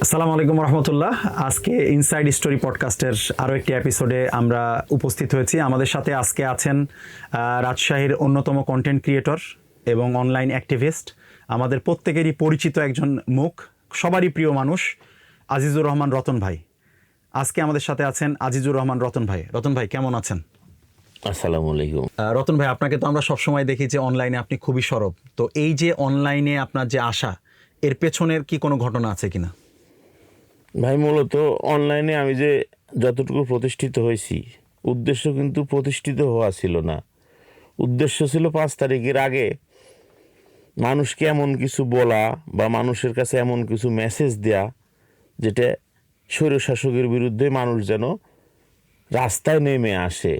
আসসালামু আলাইকুম রহমতুল্লাহ। আজকে ইনসাইড স্টোরি পডকাস্টের আরও একটি এপিসোডে আমরা উপস্থিত হয়েছি। আমাদের সাথে আজকে আছেন রাজশাহীর অন্যতম কন্টেন্ট ক্রিয়েটর এবং অনলাইন অ্যাক্টিভিস্ট, আমাদের প্রত্যেকেরই পরিচিত একজন মুখ, সবারই প্রিয় মানুষ, আজিজুর রহমান রতন ভাই। আজকে আমাদের সাথে আছেন আজিজুর রহমান রতন ভাই। রতন ভাই, কেমন আছেন? আসসালামু আলাইকুম। রতন ভাই, আপনাকে তো আমরা সবসময় দেখি যে অনলাইনে আপনি খুবই সরব। তো এই যে অনলাইনে আপনার যে আশা, এর পেছনের কি কোনো ঘটনা আছে কিনা? ভাই, মূলত অনলাইনে আমি যে যতটুকু প্রতিষ্ঠিত হয়েছি, উদ্দেশ্য কিন্তু প্রতিষ্ঠিত হওয়া ছিল না। উদ্দেশ্য ছিল 5 তারিখের আগে মানুষকে এমন কিছু বলা বা মানুষের কাছে এমন কিছু মেসেজ দেয়া যেটা স্বৈরশাসকের বিরুদ্ধে মানুষ যেন রাস্তায় নেমে আসে।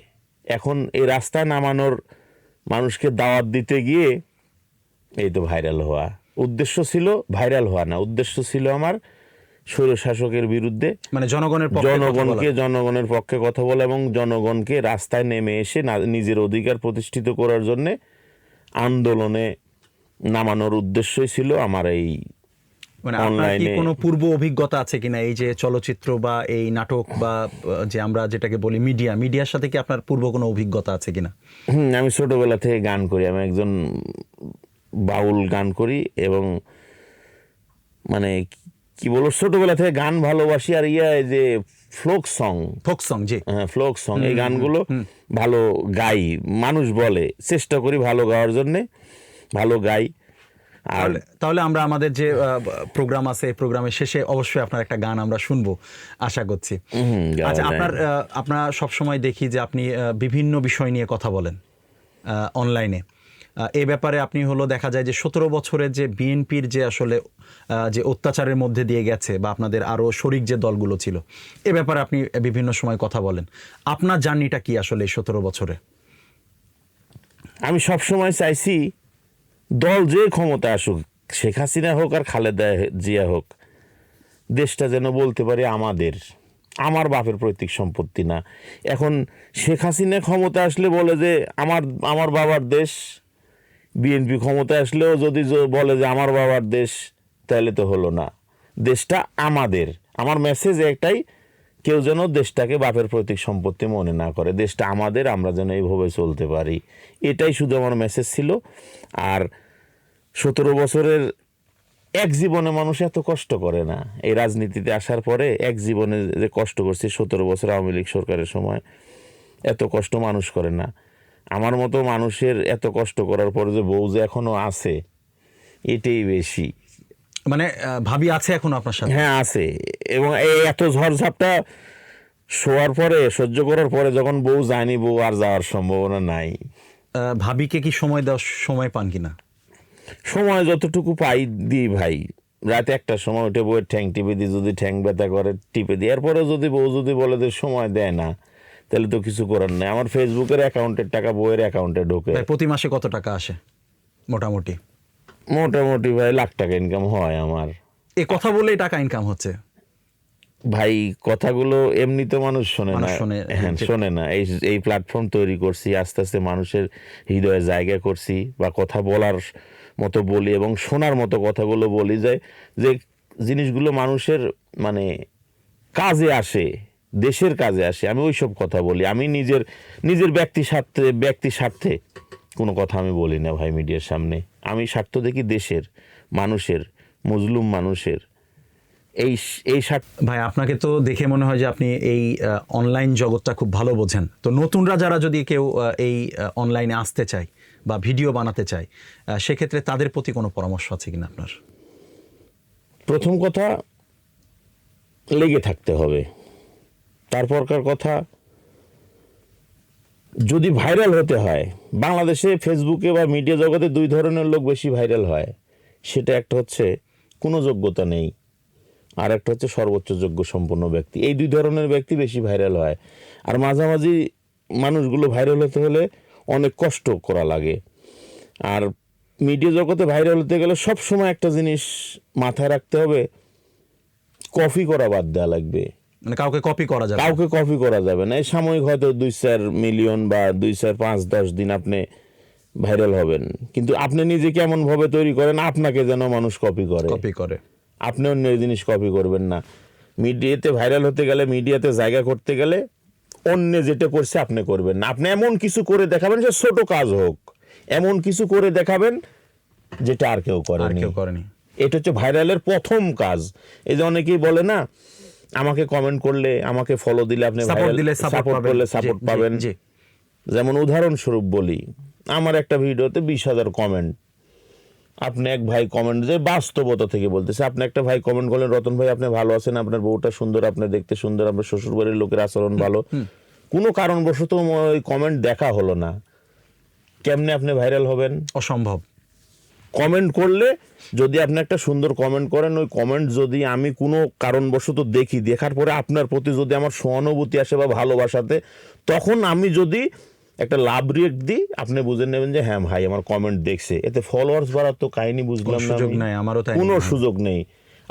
এখন এই রাস্তায় নামানোর মানুষকে দাওয়াত দিতে গিয়ে এই তো ভাইরাল হওয়া। উদ্দেশ্য ছিল ভাইরাল হওয়া না, উদ্দেশ্য ছিল আমার স্বৈরশাসকের বিরুদ্ধে, মানে জনগণের পক্ষে কথা বলা এবং জনগণকে রাস্তায় নেমে এসে নিজের অধিকার প্রতিষ্ঠিত করার জন্য আন্দোলনে নামানোর উদ্দেশ্যই ছিল আমার এই মানে আপনার কি কোনো পূর্ব অভিজ্ঞতা আছে কিনা এই যে চলচ্চিত্র বা এই নাটক বা যে আমরা যেটাকে বলি মিডিয়ার সাথে কি আপনার পূর্ব কোনো অভিজ্ঞতা আছে কিনা? আমি ছোটবেলা থেকে গান করি, আমি একজন বাউল গান করি এবং মানে কি বলবো, ছোটবেলা থেকে গান ভালোবাসি। আর যে ফোক সং জি, ফোক সং এই গানগুলো ভালো গাই, মানুষ বলে, চেষ্টা করি ভালো গাওয়ার জন্যে, ভালো গাই। আর তাহলে আমরা আমাদের যে প্রোগ্রাম আছে, প্রোগ্রামের শেষে অবশ্যই আপনার একটা গান আমরা শুনবো আশা করছি। আচ্ছা, আপনার সবসময় দেখি যে আপনি বিভিন্ন বিষয় নিয়ে কথা বলেন অনলাইনে। এই ব্যাপারে আপনি দেখা যায় যে 17 বছরের যে বিএনপির যে আসলে যে অত্যাচারের মধ্যে দিয়ে গেছে বা আপনাদের আরও শরিক যে দলগুলো ছিল, এ ব্যাপারে আপনি বিভিন্ন সময় কথা বলেন। আপনার জার্নিটা কি আসলে এই 17 বছরে? আমি সবসময় চাইছি দল যে ক্ষমতা আসুক, শেখ হাসিনা হোক আর খালেদা জিয়া হোক, দেশটা যেন বলতে পারে আমাদের, আমার বাপের পৈতৃক সম্পত্তি না। এখন শেখ হাসিনা ক্ষমতা আসলে বলে যে আমার বাবার দেশ, বিএনপি ক্ষমতা আসলেও যদি বলে যে আমার বাবার দেশ, তাহলে তো হলো না। দেশটা আমাদের। আমার মেসেজ একটাই, কেউ যেন দেশটাকে বাপের পৈতৃক সম্পত্তি মনে না করে, দেশটা আমাদের, আমরা যেন এইভাবে চলতে পারি, এটাই শুধু আমার মেসেজ ছিল। আর 17 বছরের এক জীবনে মানুষ এত কষ্ট করে না। এই রাজনীতিতে আসার পরে এক জীবনে যে কষ্ট করছি 17 বছর আওয়ামী লীগ সরকারের সময়, এত কষ্ট মানুষ করে না। আমার মতো মানুষের এত কষ্ট করার পরে যে বউ যে এখনো আছে, এটাই বেশি। মানে ভাবি আছে এখন আপনার সাথে? হ্যাঁ, আছে। এবং এই এত ঝড়ঝাপটা শোয়ার পরে, সহ্য করার পরে, যখন বউ যায়নি, বউ আর যাওয়ার সম্ভাবনা নাই। ভাবিকে কি সময় দেওয়ার সময় পান কিনা? সময় যতটুকু পাই দিই ভাই। রাতে একটার সময় উঠে বউয়ের ঠ্যাং টিপে দিই, যদি ঠ্যাং ব্যথা করে টিপে দিই। এরপরে যদি বউ যদি বলে যে সময় দেয় না, তাহলে তো কিছু করার নেই। আমার ফেসবুকের অ্যাকাউন্টের টাকা বউয়ের অ্যাকাউন্টে ঢোকে। প্রতি মাসে কত টাকা আসে মোটামুটি? মোটামুটি ভাই লাখ টাকা ইনকাম হয় আমার। এই কথা বলেই টাকা ইনকাম হচ্ছে ভাই, কথাগুলো এমনি তো মানুষ শোনে না। হ্যাঁ, শোনে না। এই প্ল্যাটফর্ম তৈরি করছি, আস্তে আস্তে মানুষের হৃদয়ে জায়গা করছি, বা কথা বলার মতো বলি এবং শোনার মতো কথাগুলো বলি, যায় যে জিনিসগুলো মানুষের মানে কাজে আসে, দেশের কাজে আসে, আমি ওইসব কথা বলি। আমি নিজের ব্যক্তি স্বার্থে কোনো কথা আমি বলি না ভাই মিডিয়ার সামনে। আমি স্বার্থ দেখি দেশের, মানুষের, মজলুম মানুষের। এই ভাই, আপনাকে তো দেখে মনে হয় যে আপনি এই অনলাইন জগৎটা খুব ভালো বোঝেন। তো নতুনরা যারা যদি কেউ এই অনলাইনে আসতে চায় বা ভিডিও বানাতে চায়, সেক্ষেত্রে তাদের প্রতি কোনো পরামর্শ আছে কিনা আপনার? প্রথম কথা, লেগে থাকতে হবে। তারপরকার কথা, যদি ভাইরাল হতে হয়, বাংলাদেশে ফেসবুকে বা মিডিয়া জগতে 2 ধরনের লোক বেশি ভাইরাল হয়। সেটা একটা হচ্ছে কোনো যোগ্যতা নেই, আর একটা হচ্ছে সর্বোচ্চ যোগ্য সম্পন্ন ব্যক্তি। এই 2 ধরনের ব্যক্তি বেশি ভাইরাল হয়। আর মাঝামাঝি মানুষগুলো ভাইরাল হতে হলে অনেক কষ্ট করা লাগে। আর মিডিয়া জগতে ভাইরাল হতে গেলে সবসময় একটা জিনিস মাথায় রাখতে হবে, কপি করা বাদ দেওয়া লাগবে। মানে কাউকে কপি করা যাবে না। এই সাময়িক হয়তো 2-4 মিলিয়ন বা 2-4-5-10 দিন আপনি ভাইরাল হবেন, কিন্তু আপনি নিজে কেমন ভাবে তৈরি করেন, আপনাকে যেন মানুষ কপি করে। আপনি অন্য জিনিস কপি করবেন না। মিডিয়াতে ভাইরাল হতে গেলে, মিডিয়াতে জায়গা করতে গেলে অন্য যেটা করছে আপনি করবেন না। আপনি এমন কিছু করে দেখাবেন, যে ছোট কাজ হোক, এমন কিছু করে দেখাবেন যেটা আর কেউ করেনি। এটা হচ্ছে ভাইরালের প্রথম কাজ। এই যে অনেকেই বলে না, আমাকে কমেন্ট করলে, আমাকে ফলো দিলে আপনি সাপোর্ট করলে সাপোর্ট পাবেন। যেমন উদাহরণস্বরূপ বলি, আমার একটা ভিডিওতে 20,000 কমেন্ট। আপনি এক ভাই কমেন্ট, যে বাস্তবতা থেকে বলতেছে, আপনি একটা ভাই কমেন্ট করলেন, রতন ভাই আপনি ভালো আছেন, আপনার বউটা সুন্দর, আপনি দেখতে সুন্দর, আপনার শ্বশুর বাড়ির লোকের আচরণ ভালো। কোনো কারণবশত ওই কমেন্ট দেখা হলো না, কেমনে আপনি ভাইরাল হবেন? অসম্ভব। কমেন্ট করলে যদি আপনি একটা সুন্দর কমেন্ট করেন, ওই কমেন্ট যদি আমি কোনো কারণবশত দেখি, দেখার পরে আপনার প্রতি যদি আমার সহানুভূতি আসে বা ভালোবাসাতে, তখন আমি যদি একটা লাভ রিয়েক্ট দিই, আপনি বুঝে নেবেন যে হ্যাঁ ভাই আমার কমেন্ট দেখছে। এতে ফলোয়ার্স বাড়ার তো কাহিনী বুঝলাম না, কোনো সুযোগ নেই।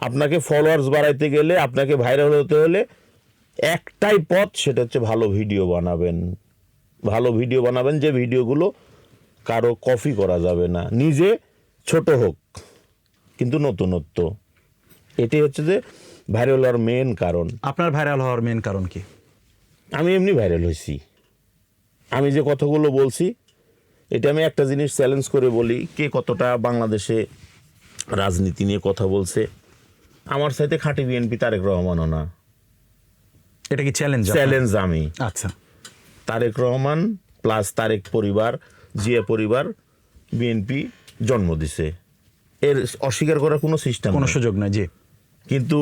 আপনাকে ফলোয়ার্স বাড়াইতে গেলে, আপনাকে ভাইরাল হতে হলে একটাই পথ, সেটা হচ্ছে ভালো ভিডিও বানাবেন। ভালো ভিডিও বানাবেন, যে ভিডিওগুলো কারো কপি করা যাবে না, নিজে ছোট হোক কিন্তু নতুনত্ব। এটাই হচ্ছে যে ভাইরাল হওয়ার মেন কারণ। আপনার ভাইরাল হওয়ার মেন কারণ কি? আমি এমনি ভাইরাল হয়েছি। আমি যে কথাগুলো বলছি, এটা আমি একটা জিনিস চ্যালেঞ্জ করে বলি, কে কতটা বাংলাদেশে রাজনীতি নিয়ে কথা বলছে। আমার সাথে খাঁটি বিএনপি তারেক রহমানও না। এটা কি চ্যালেঞ্জ? চ্যালেঞ্জ আমি। আচ্ছা, তারেক রহমান প্লাস তারেক পরিবার, জিয়া পরিবার বিএনপি জন্ম দিছে, এর অস্বীকার করার কোনো সিস্টেম, কোনো সুযোগ নাই। জি, কিন্তু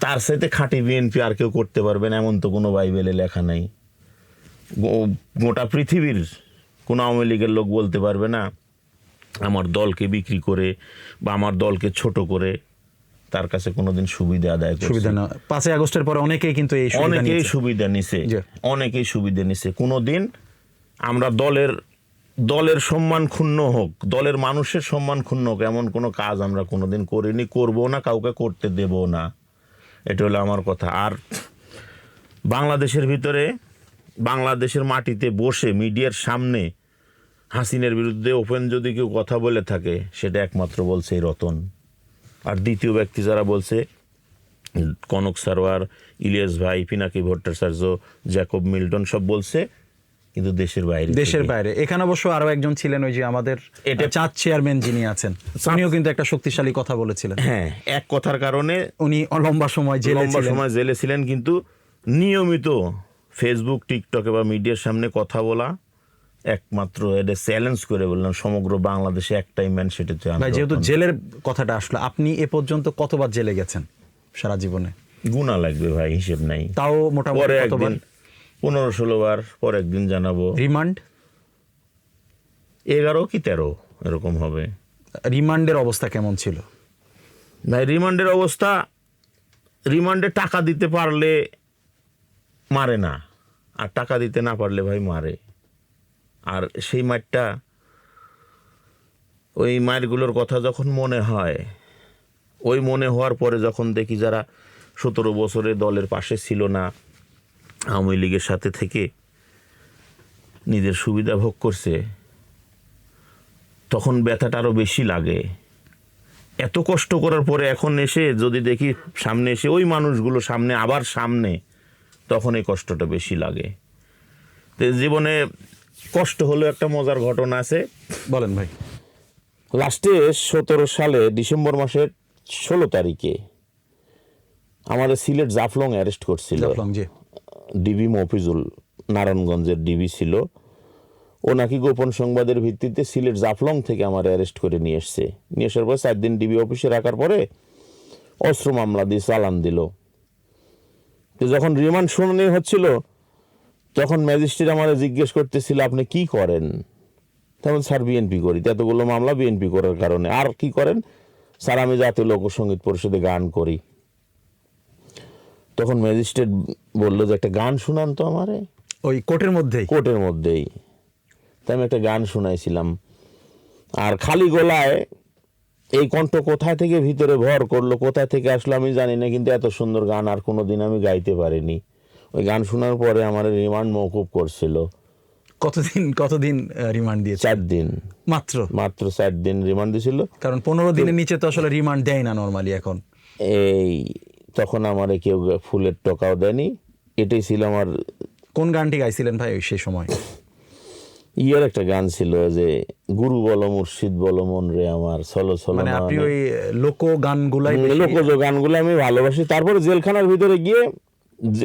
তার সাথে খাঁটি বিএনপি আর কেউ করতে পারবে না এমন তো কোনো বাইবেলে লেখা নাই। গোটা পৃথিবীর কোনো আওয়ামী লীগের লোক বলতে পারবে না আমার দলকে বিক্রি করে বা আমার দলকে ছোট করে তার কাছে কোনোদিন সুবিধা আদায় করছে। সুবিধা না। 5ই আগস্টের পরে অনেকেই কিন্তু অনেকেই সুবিধা নিছে। কোনোদিন আমরা দলের সম্মান ক্ষুণ্ণ হোক, দলের মানুষের সম্মান ক্ষুণ্ণ হোক, এমন কোনো কাজ আমরা কোনোদিন করিনি, করবো না, কাউকে করতে দেবো না। এটা হলো আমার কথা। আর বাংলাদেশের ভিতরে, বাংলাদেশের মাটিতে বসে মিডিয়ার সামনে হাসিনের বিরুদ্ধে ওপেন যদি কেউ কথা বলে থাকে, সেটা একমাত্র বলছে এই রতন। আর দ্বিতীয় ব্যক্তি যারা বলছে, কনক সারোয়ার, ইলিয়াস ভাই, পিনাকি ভট্টাচার্য, জ্যাকব মিল্টন, সব বলছে, কিন্তু দেশের বাইরে। এখানে অবশ্য আরো একজন ছিলেন, ওই যে আমাদের চাঁদ চেয়ারম্যান যিনি আছেন, উনিও কিন্তু একটা শক্তিশালী কথা বলেছিলেন। হ্যাঁ, এক কথার কারণে উনি লম্বা সময় জেলে ছিলেন, কিন্তু নিয়মিত ফেসবুক, টিকটকে বা মিডিয়ার সামনে কথা বলা একমাত্র, এটা চ্যালেঞ্জ করে বললাম, সমগ্র বাংলাদেশে একটাই ম্যান, সেটা হচ্ছে আমি। যেহেতু জেলের কথাটা আসলো, আপনি এ পর্যন্ত কতবার জেলে গেছেন সারা জীবনে? গুণা লাগবে ভাই, হিসেব নাই। তাও মোটামুটি কতবার? 15-16 বার, পর একদিন জানাবো। রিমান্ড 11 কি 13 এরকম হবে। রিমান্ডের অবস্থা কেমন ছিল ভাই? রিমান্ডে টাকা দিতে পারলে মারে না, আর টাকা দিতে না পারলে ভাই মারে। আর সেই মারটা, ওই মারগুলোর কথা যখন মনে হয়, ওই মনে হওয়ার পরে যখন দেখি যারা 17 বছরে দলের পাশে ছিল না, আওয়ামী লীগের সাথে থেকে নিজের সুবিধা ভোগ করছে, তখন ব্যথাটা আরও বেশি লাগে। এত কষ্ট করার পরে এখন এসে যদি দেখি সামনে এসে ওই মানুষগুলো সামনে, তখন এই কষ্টটা বেশি লাগে। তো জীবনে কষ্ট হলেও একটা মজার ঘটনা আছে। বলেন ভাই। লাস্টে 17 সালে ডিসেম্বর মাসের 16 তারিখে আমাদের সিলেট জাফলং অ্যারেস্ট করছিল ডিবি মফিজুল, নারায়ণগঞ্জের ডিবি ছিল। ও নাকি গোপন সংবাদের ভিত্তিতে সিলেট জাফলং থেকে আমার অ্যারেস্ট করে নিয়ে এসছে। নিয়ে আসার পর 4 দিন ডিবি অফিসে রাখার পরে অস্ত্র মামলা দিয়ে চালান দিল। তো যখন রিমান্ড শুনানি হচ্ছিল, তখন ম্যাজিস্ট্রেট আমাদের জিজ্ঞেস করতেছিল আপনি কি করেন? তেমন স্যার বিএনপি করি। এতগুলো মামলা বিএনপি করার কারণে। আর কি করেন? স্যার আমি জাতীয় লোকসঙ্গীত পরিষদে গান করি। তখন ম্যাজিস্ট্রেট বললো যে একটা গান শুনান তো আমারে। ওই কোর্টের মধ্যেই তাই আমি একটা গান শুনাইছিলাম। আর খালি গলায় এই কণ্ঠ কোথায় থেকে ভিতরে ভর করলো, কোথায় থেকে আসলো আমি জানি না, কিন্তু এত সুন্দর গান আর কোনোদিন আমি গাইতে পারিনি। ওই গান শোনার পরে আমার রিমান্ড মওকুফ করছিল। কতদিন রিমান্ড দিয়েছে? 4 দিন, মাত্র 4 দিন রিমান্ড দিয়েছিল। কারণ 15 দিনের নিচে তো আসলে রিমান্ড দেয় না নরমালি এখন। এই তখন আমারে কেউ ফুলের টাকাও দেয়নি। এটাই ছিল আমার। কোন গানটি গাইছিলেন ভাই সেই সময়? ইয়ার একটা গান ছিল যে গুরু বলো মুর্শিদ বলো মন রে আমার, চলো চলো। মানে আপনি ওই লোক গানগুলাই লোকজ গানগুলো আমি ভালোবাসি। তারপরে জেলখানার ভিতরে গিয়ে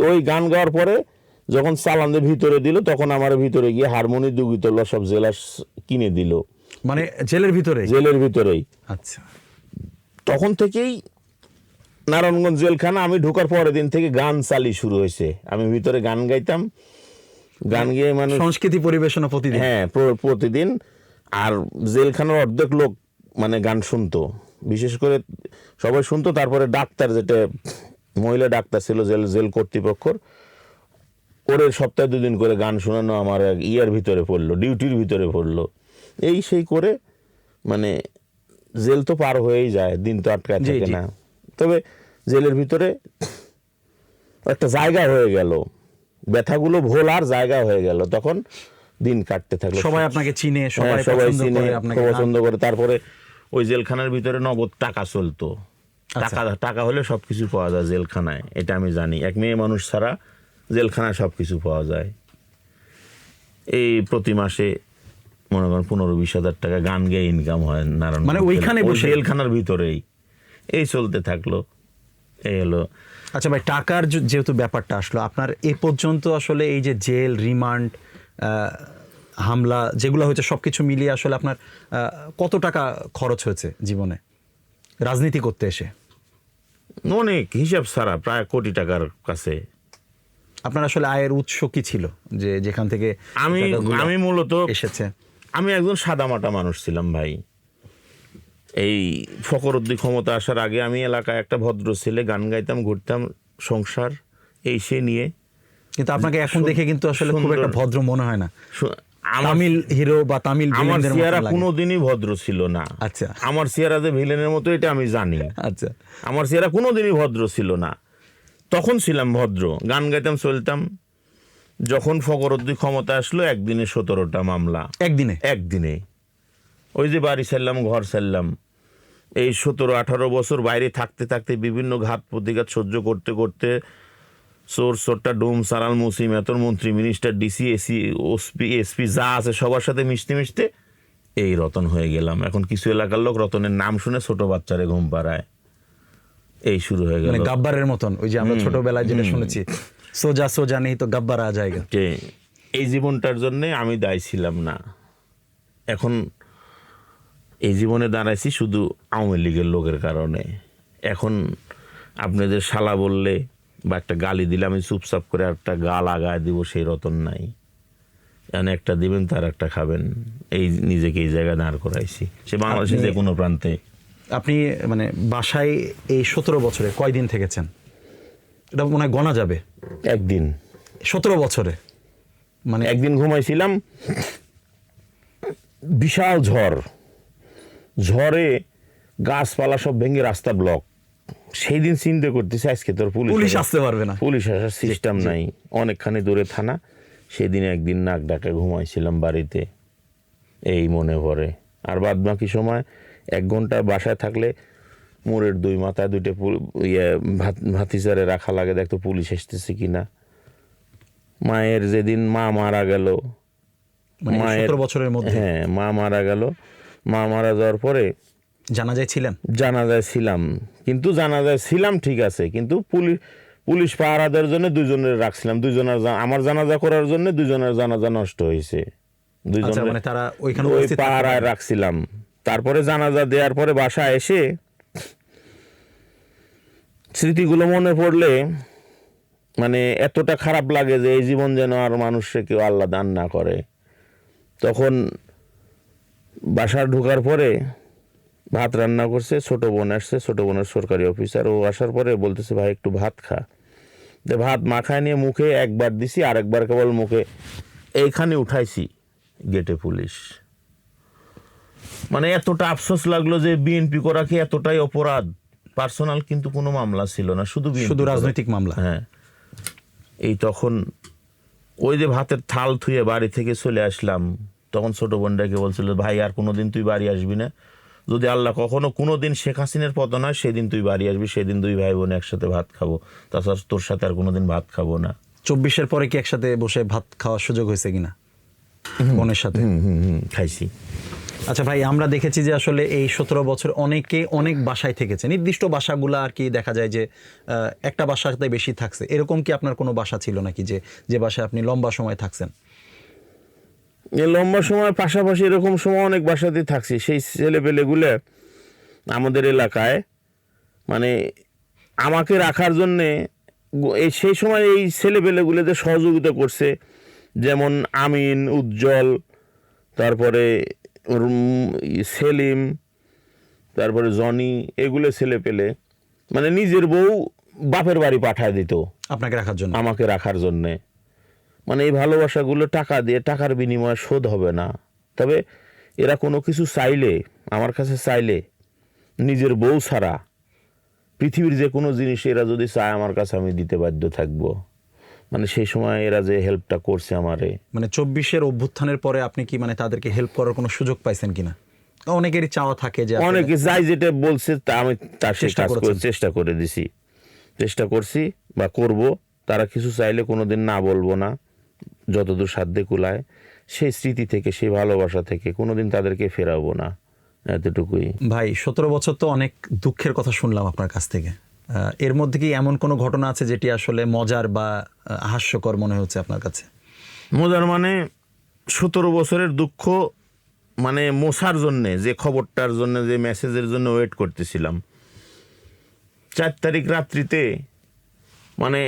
ওই গান গাওয়ার পরে যখন চালানদের ভিতরে দিল, তখন আমার ভিতরে গিয়ে হারমোনি দুগিতলা সব জেলার কিনে দিল। মানে জেলের ভিতরেই? আচ্ছা। তখন থেকেই নারায়ণগঞ্জ জেলখানা আমি ঢোকার পরের দিন থেকে গান চালি শুরু হয়েছে। আমি ভিতরে গান গাইতাম, গান গিয়ে মানে সংস্কৃতি পরিবেশনা প্রতিদিন। হ্যাঁ, প্রতিদিন। আর জেলখানার অর্ধেক লোক মানে গান শুনতো, বিশেষ করে সবাই শুনতো। তারপরে ডাক্তার, যেটা মহিলা ডাক্তার ছিল জেল কর্তৃপক্ষর, ওরে সপ্তাহে 2 দিন করে গান শোনানো আমার ইয়ার ভিতরে পড়লো, ডিউটির ভিতরে পড়লো। এই সেই করে মানে জেল তো পার হয়েই যায়, দিন তো আটকায় থাকে না। তবে জেলের ভিতরে একটা জায়গা হয়ে গেল, ব্যথাগুলো ভোলার জায়গা হয়ে গেল। তখন দিন কাটতে থাকলো, সবাই আপনাকে চিনে, সবাই চিনে, পছন্দ করে। তারপরে ওই জেলখানার ভিতরে নগদ টাকা চলতো। টাকা হলে সবকিছু পাওয়া যায় জেলখানায়, এটা আমি জানি। এক মেয়ে মানুষ ছাড়া জেলখানায় সবকিছু পাওয়া যায়। এই প্রতি মাসে মনে করেন 15-20 হাজার টাকা গান গেয়ে ইনকাম হয় নারায়ণ, মানে ওইখানে বসে জেলখানার ভিতরেই। এই চলতে থাকলো, এই হলো। আচ্ছা ভাই, টাকার যেহেতু ব্যাপারটা আসলো, আপনার এ পর্যন্ত আসলে এই যে জেল, রিমান্ড, হামলা যেগুলো হয়েছে, সবকিছু মিলিয়ে আসলে আপনার কত টাকা খরচ হয়েছে জীবনে রাজনীতি করতে এসে? অনেক, হিসাব ছাড়া প্রায় কোটি টাকার কাছে। আপনার আসলে আয়ের উৎস কি ছিল, যে যেখান থেকে আমি মূলত এসেছে? আমি একজন সাদামাটা মানুষ ছিলাম ভাই। এই ফখরুদ্দিন ক্ষমতা আসার আগে আমি এলাকায় একটা ভদ্র ছেলে, গান গাইতাম, ঘুরতাম, সংসার এই সে নিয়ে। কিন্তু আপনাকে এখন দেখে কিন্তু আসলে খুব একটা ভদ্র মনে হয় না। তামিল হিরো বা তামিল আমার চেহারা কোনোদিনই ভদ্র ছিল না। আচ্ছা। আমার চেহারা যে ভিলেনের মতো, এটা আমি জানি। আচ্ছা। আমার চেহারা কোনোদিনই ভদ্র ছিল না। তখন ছিলাম ভদ্র, গান গাইতাম, চলতাম। যখন ফখরুদ্দিন ক্ষমতা আসলো, একদিনে 17টা মামলা। একদিনে ওই যে বাড়ি ছাড়লাম, ঘর ছাড়লাম। এই 17-18 বছর বাইরে থাকতে থাকতে বিভিন্ন ঘাত প্রতিঘাত সহ্য করতে করতে, চোরটা ডুম সারাল মুসিম, এত মন্ত্রী, মিনিস্টার, ডিসি, এসপি যা আছে সবার সাথে মিশতে মিশতে এই রতন হয়ে গেলাম। এখন কিছু এলাকার লোক রতনের নাম শুনে ছোট বাচ্চারে ঘুম পাড়ায়। এই শুরু হয়ে গেল গাব্বারের মতন, ওই যে আমরা ছোটবেলায় যেটা শুনেছি, সোজা সোজা নেই তো গাব্বার আ জায়গা। এই জীবনটার জন্য আমি দায়ী ছিলাম না। এখন এই জীবনে দাঁড়াইছি শুধু আওয়ামী লীগের লোকের কারণে। এখন আপনাদের শালা বললে বা একটা গালি দিলে আমি চুপচাপ করে একটা গাল আগায় দিব, সেই রতন নাই। এখানে একটা দিবেন, তার একটা খাবেন। এই নিজেকে এই জায়গায় দাঁড় করাইছি, সে বাংলাদেশের যে কোনো প্রান্তে। আপনি মানে বাসায় এই 17 বছরে কয়দিন থেকেছেন? এটা মনে হয় গোনা যাবে। একদিন। 17 বছরে মানে একদিন ঘুমাইছিলাম, বিশাল ঝড়ে গাছপালা সব ভেঙে রাস্তা ব্লক। সেই দিন চিন্তা করতেছি আজকে তোর পুলিশ আসতে পারবে না, পুলিশ আসার সিস্টেম নাই, অনেকখানি দূরে থানা। সেদিন একদিন নাক ডাকা ঘুমাইছিলাম বাড়িতে, এই মনে পড়ে। আর বাদ বাকি সময় 1 ঘন্টা বাসায় থাকলে মোড়ের 2 মাথায় 2টা ভাতিজারে রাখা লাগে, দেখতো পুলিশ আসতেছে কিনা। মায়ের যেদিন মা মারা গেল, মায়ের 17 বছরের মধ্যে, হ্যাঁ, মা মারা গেল। মা মারা যাওয়ার পরে জানাজায় ছিলেন? জানাজায় ছিলাম, কিন্তু জানাজায় ছিলাম ঠিক আছে, কিন্তু পুলিশ পাহারাদের জন্য 2 জনের রাখছিলাম। 2 জনের আমার জানাজা করার জন্য 2 জনের জানাজা নষ্ট হয়েছে। 2 জনের মানে তারা ওইখানে ওই পাহারায় রাখছিলাম। তারপরে জানাজা দেওয়ার পরে বাসায় এসে স্মৃতিগুলো মনে পড়লে মানে এতটা খারাপ লাগে যে এই জীবন যেন আর মানুষকে কেউ আল্লাহ দান না করে। তখন বাসায় ঢোকার পরে ভাত রান্না করছে, ছোট বোন আসছে, ছোট বোনের সরকারি অফিসার। ও আসার পরে বলতেছে ভাই একটু ভাত খা। ভাত মাখায় নিয়ে মুখে একবার দিছি, আরেকবার কেবল মুখে এইখানে উঠাইছি, গেটে পুলিশ। মানে এতটা আফসোস লাগলো যে বিএনপি করা কি এতটাই অপরাধ। পার্সোনাল কিন্তু কোনো মামলা ছিল না, শুধু রাজনৈতিক মামলা। হ্যাঁ, এই তখন ওই যে ভাতের থাল থুয়ে বাড়ি থেকে চলে আসলাম, তখন ছোট বোনটাকে বলছিল, ভাই আর কোনোদিন তুই বাড়ি আসবি না, যদি আল্লাহ কখনো কোনোদিন শেখ হাসিনার পতন হয় সেদিন তুই বাড়ি আসবি, সেদিন দুই ভাই বোন একসাথে ভাত খাবো, তাছাড়া তোর সাথে আর কোনোদিন ভাত খাবো না। 24-এর পরে কি একসাথে বসে ভাত খাওয়ার সুযোগ হয়েছে কিনা বোনের সাথে? খাইছি। আচ্ছা ভাই, আমরা দেখেছি যে আসলে এই 17 বছর অনেকে অনেক বাসায় থেকেছে, নির্দিষ্ট বাসাগুলো আর কি দেখা যায় যে একটা বাসাতে বেশি থাকছে, এরকম কি আপনার কোনো বাসা ছিল নাকি যে বাসায় আপনি লম্বা সময় থাকছেন? লম্বা সময় পাশাপাশি এরকম সময় অনেক বাসাতেই থাকছি। সেই ছেলেপেলেগুলো আমাদের এলাকায় মানে আমাকে রাখার জন্যে সেই সময় এই ছেলেপেলেগুলোতে সহযোগিতা করছে, যেমন আমিন, উজ্জ্বল, তারপরে সেলিম, তারপরে জনি, এগুলো ছেলেপেলে মানে নিজের বউ বাপের বাড়ি পাঠায় দিত আপনাকে রাখার জন্য? আমাকে রাখার জন্যে। মানে এই ভালোবাসাগুলো টাকা দিয়ে, টাকার বিনিময়ে শোধ হবে না। তবে এরা কোনো কিছু চাইলে, আমার কাছে চাইলে, নিজের বউ ছাড়া পৃথিবীর যে কোনো জিনিস এরা যদি চায় আমার কাছে আমি দিতে বাধ্য থাকবো। মানে সেই সময় এরা যে হেল্পটা করছে আমারে। মানে 24-এর অভ্যুত্থানের পরে আপনি কি মানে তাদেরকে হেল্প করার কোনো সুযোগ পাইছেন কিনা? অনেকেরই চাওয়া থাকে যে অনেকে যাই যেটা বলছে তা আমি তার চেষ্টা করেছেন। চেষ্টা করে দিছি, চেষ্টা করছি বা করব। তারা কিছু চাইলে কোনোদিন না বলবো না, যতদূর সাধ্যে কুলায়। সেই স্মৃতি থেকে, সেই ভালোবাসা থেকে কোনোদিন তাদেরকে ফেরাবো না, এতটুকুই। ভাই 17 বছর তো অনেক দুঃখের কথা শুনলাম আপনার কাছ থেকে, এর মধ্যে কি এমন কোনো ঘটনা আছে যেটি আসলে মজার বা হাস্যকর মনে হচ্ছে আপনার কাছে? মজার মানে 17 বছরের দুঃখ মানে মোছার জন্যে, যে খবরটার জন্য, যে মেসেজের জন্য ওয়েট করতেছিলাম, 4 তারিখ রাত্রিতে মানে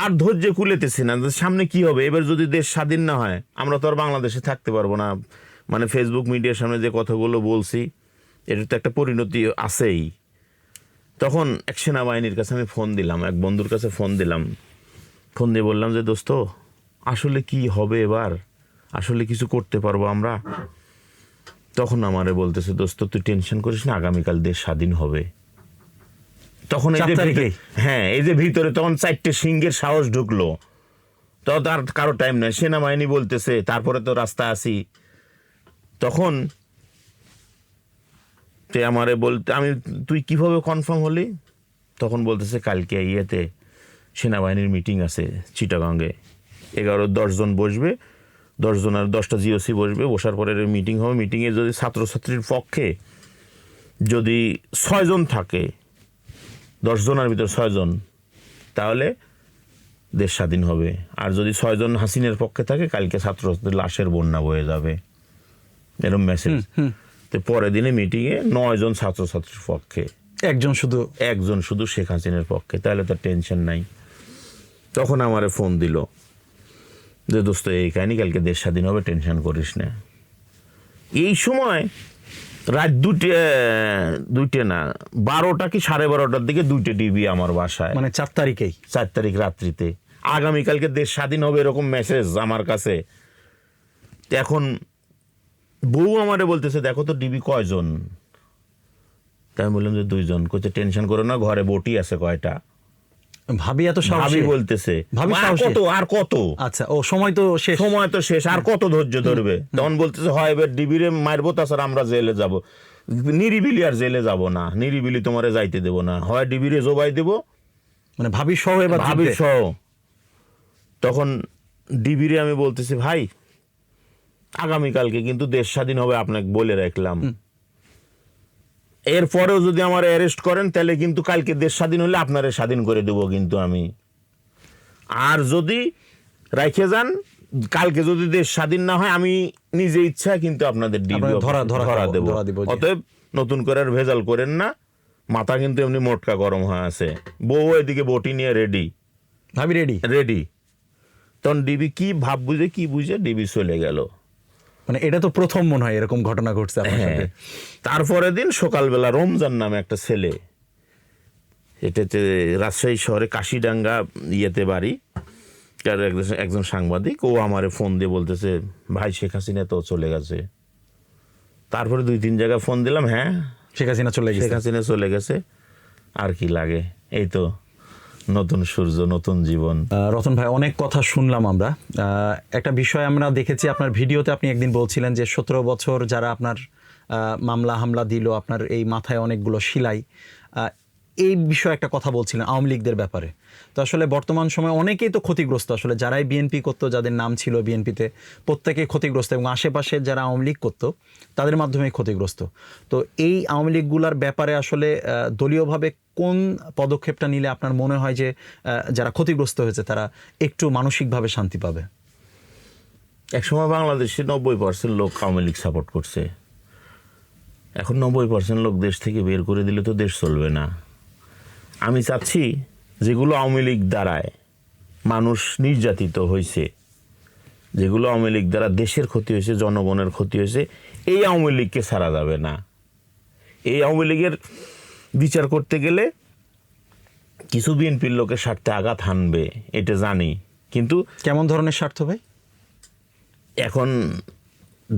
আর ধৈর্য কুলেতেছি না, সামনে কি হবে এবার, যদি দেশ স্বাধীন না হয় আমরা তো আর বাংলাদেশে থাকতে পারবো না। মানে ফেসবুক মিডিয়ার সামনে যে কথাগুলো বলছি এটার তো একটা পরিণতি আছেই। তখন এক সেনাবাহিনীর কাছে আমি ফোন দিলাম, এক বন্ধুর কাছে ফোন দিলাম, ফোন দিয়ে বললাম যে দোস্ত আসলে কি হবে এবার, আসলে কিছু করতে পারবো আমরা? তখন আমারে বলতেছে, দোস্ত তুই টেনশন করিস না, আগামীকাল দেশ স্বাধীন হবে। তখন হ্যাঁ, এই যে ভিতরে তখন 4টে সিংহের সাহস ঢুকলো। তো তার কারো টাইম নাই, সেনাবাহিনী বলতেছে, তারপরে তো রাস্তা আসি। তখন আমারে বলতে, আমি তুই কিভাবে কনফার্ম হলি? তখন বলতেছে কালকে ইয়েতে সেনাবাহিনীর মিটিং আছে চিটাগাঙ্গে, 11-10 জন বসবে, 10 জন আর 10টা জিওসি বসবে, বসার পরে মিটিং হবে। মিটিংয়ে যদি ছাত্রছাত্রীর পক্ষে যদি 6 জন থাকে, 10 জনের ভিতর 6 জন, তাহলে দেশ স্বাধীন হবে। আর যদি 6 জন হাসিনের পক্ষে থাকে, কালকে ছাত্রছাত্রীর লাশের বন্যা বয়ে যাবে, এরকম মেসেজ। তো পরের দিনে মিটিংয়ে 9 জন ছাত্রছাত্রীর পক্ষে, একজন শুধু শেখ হাসিনার পক্ষে, তাহলে তার টেনশন নাই। তখন আমারে ফোন দিল যে দোস্ত এই কাহিনী, কালকে দেশ স্বাধীন হবে, টেনশন করিস না। এই সময় রাত 2টে না 12টা কি 12:30টার দিকে 2টে ডিবি আমার বাসায়, মানে 4 তারিখ রাত্রিতে, আগামীকালকে দেশ স্বাধীন হবে এরকম মেসেজ আমার কাছে। এখন বউ আমারে বলতেছে, দেখো তো ডিবি কয়জন? তাই আমি বললাম যে 2 জন। কইতে টেনশন করো না, ঘরে বটি আছে কয়টা। ভাবি এত সাহসী? ভাবি বলতেছে আর কত, আচ্ছা ও সময় তো শেষ, আর কত ধৈর্য ধরবে? তখন বলতেছে হয় এবার ডিবিরে মারবো, তাছাড়া আমরা জেলে যাব। নিরিবিলি আর জেলে যাব না, নিরিবিলি তোমারে যাইতে দেবো না, হয় ডিবিরে জবাই দেবো, মানে ভাবি সহ। এবার ভাবি সহ। তখন ডিবিরে আমি বলতেছি, ভাই আগামীকালকে কিন্তু দেশ স্বাধীন হবে, আপনাকে বলে রাখলাম। এরপরেও যদি আমার অ্যারেস্ট করেন তাহলে কিন্তু কালকে দেশ স্বাধীন হলে আপনারে স্বাধীন করে দেবো কিন্তু আমি। আর যদি রাইখে যান, কালকে যদি দেশ স্বাধীন না হয়, আমি নিজে ইচ্ছা কিন্তু আপনাদের ধরা দেবো। অতএব নতুন করে আর ভেজাল করেন না, মাথা কিন্তু এমনি মোটকা গরম হয়ে আছে। বউ এদিকে বটি নিয়ে রেডি, ভাবি রেডি। তখন ডিবি কি ভাব বুঝে ডিবি চলে গেল। মানে এটা তো প্রথম মনে হয় এরকম ঘটনা ঘটছে আপনার সাথে। তারপরে দিন সকালবেলা রমজান নামে একটা ছেলে, এটাতে রাজশাহী শহরে কাশিডাঙ্গা ইয়েতে বাড়ি, একজন সাংবাদিক, ও আমারে ফোন দিয়ে বলতেছে, ভাই শেখ হাসিনা তো চলে গেছে। তারপরে 2-3 জায়গায় ফোন দিলাম, হ্যাঁ শেখ হাসিনা চলে গেছে। আর কি লাগে, এই তো নতুন সূর্য, নতুন জীবন। রতন ভাই, অনেক কথা শুনলাম আমরা। একটা বিষয় আমরা দেখেছি আপনার ভিডিওতে, আপনি একদিন বলছিলেন যে 17 বছর যারা আপনার মামলা হামলা দিল, আপনার এই মাথায় অনেকগুলো শিলাই, এই বিষয়ে একটা কথা বলছিলেন আওয়ামী লীগদের ব্যাপারে। তো আসলে বর্তমান সময়ে অনেকেই তো ক্ষতিগ্রস্ত, আসলে যারাই বিএনপি করতো, যাদের নাম ছিল বিএনপিতে, প্রত্যেকেই ক্ষতিগ্রস্ত, এবং আশেপাশে যারা আওয়ামী লীগ করতো তাদের মাধ্যমে ক্ষতিগ্রস্ত। তো এই আওয়ামী লীগগুলার ব্যাপারে আসলে দলীয়ভাবে কোন পদক্ষেপটা নিলে আপনার মনে হয় যে যারা ক্ষতিগ্রস্ত হয়েছে তারা একটু মানসিকভাবে শান্তি পাবে? একসময় বাংলাদেশে 90% লোক আওয়ামী লীগ সাপোর্ট করছে। এখন 90% লোক দেশ থেকে বের করে দিলে তো দেশ চলবে না। আমি চাচ্ছি যেগুলো আওয়ামী লীগ দ্বারায় মানুষ নির্যাতিত হয়েছে, যেগুলো আওয়ামী লীগ দ্বারা দেশের ক্ষতি হয়েছে, জনগণের ক্ষতি হয়েছে, এই আওয়ামী লীগকে ছাড়া যাবে না। এই আওয়ামী লীগের বিচার করতে গেলে কিছু বিএনপির লোকের স্বার্থে আঘাত হানবে, এটা জানি। কিন্তু কেমন ধরনের স্বার্থ ভাই? এখন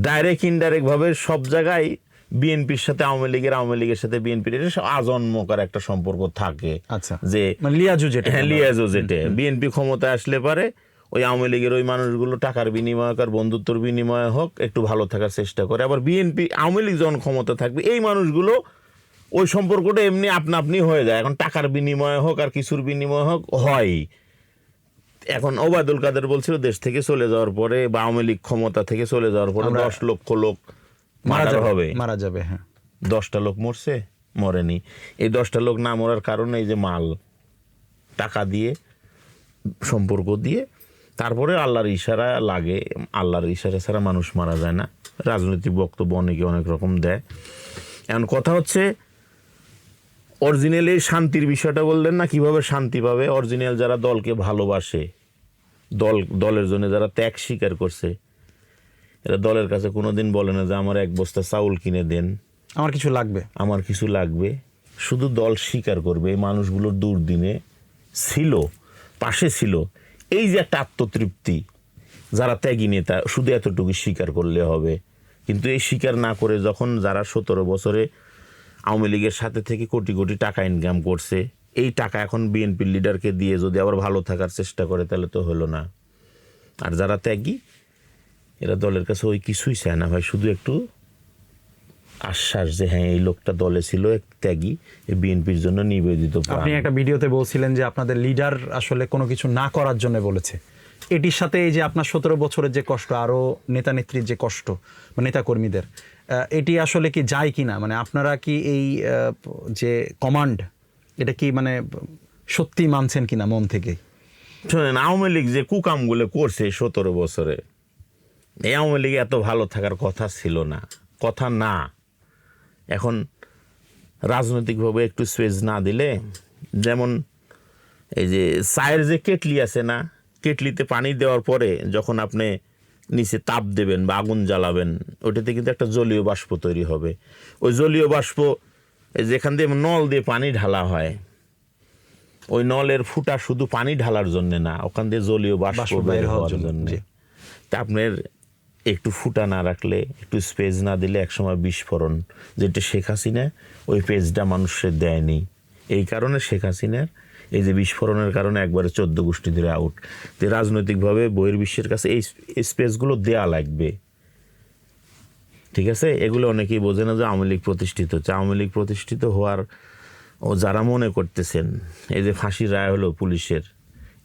ডাইরেক্ট ইনডাইরেক্ট ভাবে সব জায়গায় বিএনপির সাথে আওয়ামী লীগের সাথে বিএনপির আজন্মকার একটা সম্পর্ক থাকে। আচ্ছা, যে মানে লিয়াজু যেটা, হ্যাঁ, লিয়াজো যেটা বিএনপি ক্ষমতায় আসলে পারে ওই আওয়ামী লীগের ওই মানুষগুলো টাকার বিনিময় আর বন্ধুত্বর বিনিময় হোক একটু ভালো থাকার চেষ্টা করে। আবার আওয়ামী লীগ যখন ক্ষমতা থাকবে এই মানুষগুলো ওই সম্পর্কটা এমনি আপনা আপনি হয়ে যায়। এখন টাকার বিনিময় হোক আর কিছুর বিনিময় হোক হয়। এখন ওবায়দুল কাদের বলছিল দেশ থেকে চলে যাওয়ার পরে বা আওয়ামী লীগ ক্ষমতা থেকে চলে যাওয়ার পরে 10 লক্ষ লোক মারা যাবে। হ্যাঁ, 10টা লোক মরছে? মরেনি। এই 10টা লোক না মরার কারণে এই যে মাল টাকা দিয়ে সম্পর্ক দিয়ে তারপরে আল্লাহর ইশারা লাগে। আল্লাহর ইশারা ছাড়া মানুষ মারা যায় না। রাজনৈতিক বক্তব্য অনেকে অনেক রকম দেয়। এখন কথা হচ্ছে অরিজিনাল এই শান্তির বিষয়টা বললেন না, কিভাবে শান্তি পাবে? অরিজিনাল যারা দলকে ভালোবাসে, দলের জন্য যারা ত্যাগ স্বীকার করছে, এরা দলের কাছে কোনোদিন বলে না যে আমার 1 বস্তা চাউল কিনে দেন, আমার কিছু লাগবে। শুধু দল স্বীকার করবে এই মানুষগুলোর দুর্দিনে ছিল, পাশে ছিল। এই যে একটা আত্মতৃপ্তি, যারা ত্যাগী নেতা শুধু এতটুকু স্বীকার করলে হবে। কিন্তু এই স্বীকার না করে যখন যারা 17 বছরে আওয়ামী লীগের সাথে থেকে কোটি কোটি টাকা ইনকাম করছে, এই টাকা এখন বিএনপির লিডারকে দিয়ে যদি আবার ভালো থাকার চেষ্টা করে তাহলে তো হলো না। আর যারা ত্যাগী এরা দলের কাছে ওই কিছুই চায় না ভাই, শুধু একটু আশ্বাস যে হ্যাঁ এই লোকটা দলে ছিল, এক ত্যাগী, বিএনপির জন্য নিবেদিত। আপনি একটা ভিডিওতে বলছিলেন যে আপনাদের লিডার আসলে কোনো কিছু না করার জন্য বলেছে। এটির সাথে এই যে আপনার 17 বছরের যে কষ্ট, আরও নেতা নেত্রীর যে কষ্ট বা নেতা কর্মীদের, এটি আসলে কি যায় কি না? মানে আপনারা কি এই যে কমান্ড, এটা কি মানে সত্যি মানছেন কিনা মন থেকে? শোনেন, আওয়ামী লীগ যে কুকামগুলো করছে 17 বছরে, এই আওয়ামী লীগ এত ভালো থাকার কথা ছিল না, কথা না। এখন রাজনৈতিকভাবে একটু স্পেস না দিলে, যেমন এই যে চায়ের যে কেটলি আছে না, কেটলিতে পানি দেওয়ার পরে যখন আপনি নিচে তাপ দেবেন বা আগুন জ্বালাবেন, ওইটাতে কিন্তু একটা জলীয় বাষ্প তৈরি হবে। ওই জলীয় বাষ্প যেখান দিয়ে নল দিয়ে পানি ঢালা হয়, ওই নলের ফুটা শুধু পানি ঢালার জন্য না, ওখান দিয়ে জলীয় বাষ্প বের হওয়ার জন্য। তা আপনার একটু ফুটা না রাখলে, একটু স্পেস না দিলে একসময় বিস্ফোরণ, যেটা শেখ হাসিনা ওই পেজটা মানুষের দেয়নি। এই কারণে শেখ হাসিনার এই যে বিস্ফোরণের কারণে একবারে 14 গোষ্ঠী ধরে আউট। যে রাজনৈতিকভাবে বহির্বিশ্বের কাছে এই স্পেসগুলো দেয়া লাগবে, ঠিক আছে? এগুলো অনেকেই বোঝে না যে আওয়ামী লীগ প্রতিষ্ঠিত হচ্ছে। আওয়ামী লীগ প্রতিষ্ঠিত হওয়ার ও যারা মনে করতেছেন এই যে ফাঁসির রায় হলো পুলিশের,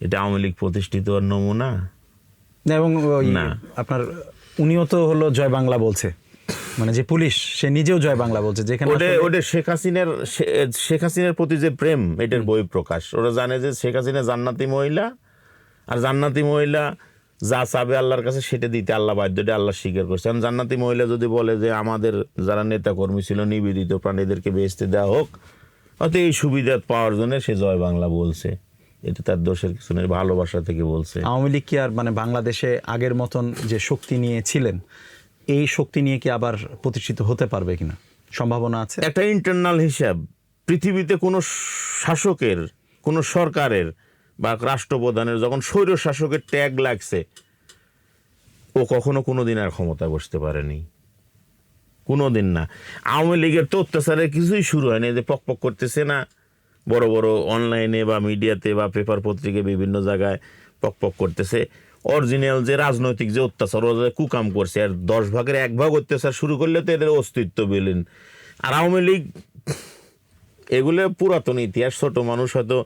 এটা আওয়ামী লীগ প্রতিষ্ঠিত হওয়ার নমুনা এবং না। আপনার উনিও তো হলো জয় বাংলা বলছে, মানে যে পুলিশ সে নিজেও জয় বাংলা বলছে, যেখানে ওটা শেখ হাসিনার প্রতি যে প্রেম, এটার বহিঃপ্রকাশ। ওরা জানে যে শেখ হাসিনা জান্নাতি মহিলা, আর জান্নাতি মহিলা যা চাবে আল্লাহর কাছে সেটা দিতে আল্লাহ বাধ্য, আল্লাহ স্বীকার করছে। কারণ জান্নাতি মহিলা যদি বলে যে আমাদের যারা নেতা কর্মী ছিল নিবেদিত প্রাণীদেরকে বেহেশতে দেওয়া হোক, হয়তো এই সুবিধা পাওয়ার জন্য সে জয় বাংলা বলছে। এটা তার দোষের কিছু নেই, ভালোবাসা থেকে বলছে। আওয়ামী লীগ কি আর মানে বাংলাদেশে আগের মতন যে শক্তি নিয়ে ছিলেন, এই শক্তি নিয়ে কি আবার প্রতিষ্ঠিত হতে পারবে কিনা? সম্ভাবনা আছে? একটা ইন্টারনাল হিসাব, পৃথিবীতে কোনো শাসকের, কোনো সরকারের বা রাষ্ট্রপ্রধানের যখন স্বৈর শাসকের ট্যাগ লাগছে, ও কখনো কোনোদিন আর ক্ষমতায় বসতে পারেনি, কোনোদিন না। আওয়ামী লীগের তো অত্যাচারের কিছুই শুরু হয়নি, যে পক পক করতেছে না বড় বড় অনলাইনে বা মিডিয়াতে বা পেপার পত্রিকায় বিভিন্ন জায়গায় পক করতেছে। অরিজিনাল যে রাজনৈতিক যে অত্যাচার, ও যে কুকাম করছে, আর 10 ভাগের 1 ভাগ অত্যাচার শুরু করলে তো এদের অস্তিত্ব বিলীন। আর আওয়ামী লীগ এগুলো পুরাতন ইতিহাস, ছোট মানুষ হয়তো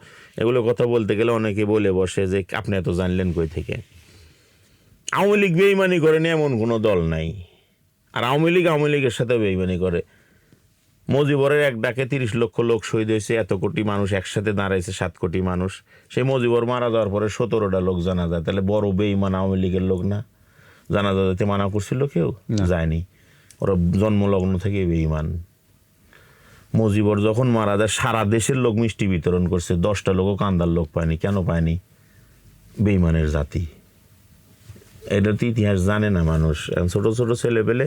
এগুলো কথা বলতে গেলে অনেকে বলে বসে যে আপনি এত জানলেন কই থেকে। আওয়ামী লীগ বেইমানি করেনি এমন কোনো দল নাই, আর আওয়ামী লীগের সাথে বেইমানি করে। মুজিবরের এক ডাকে 30 লক্ষ লোক শহীদ হয়েছে, এত কোটি মানুষ একসাথে দাঁড়াইছে, 7 কোটি মানুষ। সেই মুজিবর মারা যাওয়ার পরে 17টা লোক জানাজা, তাহলে বড় বেইমান আওয়ামী লীগের লোক না? জানাজা যেতে মানা করছিল কেউ? যায়নি। ওরা জন্মলগ্ন থেকে বেইমান। মুজিবর যখন মারা যায় সারা দেশের লোক মিষ্টি বিতরণ করছে, 10টা লোকও কান্দার লোক পায়নি। কেন পায়নি? বেইমানের জাতি। এটা তো ইতিহাস জানে না মানুষ। ছোট ছোট ছেলে পেলে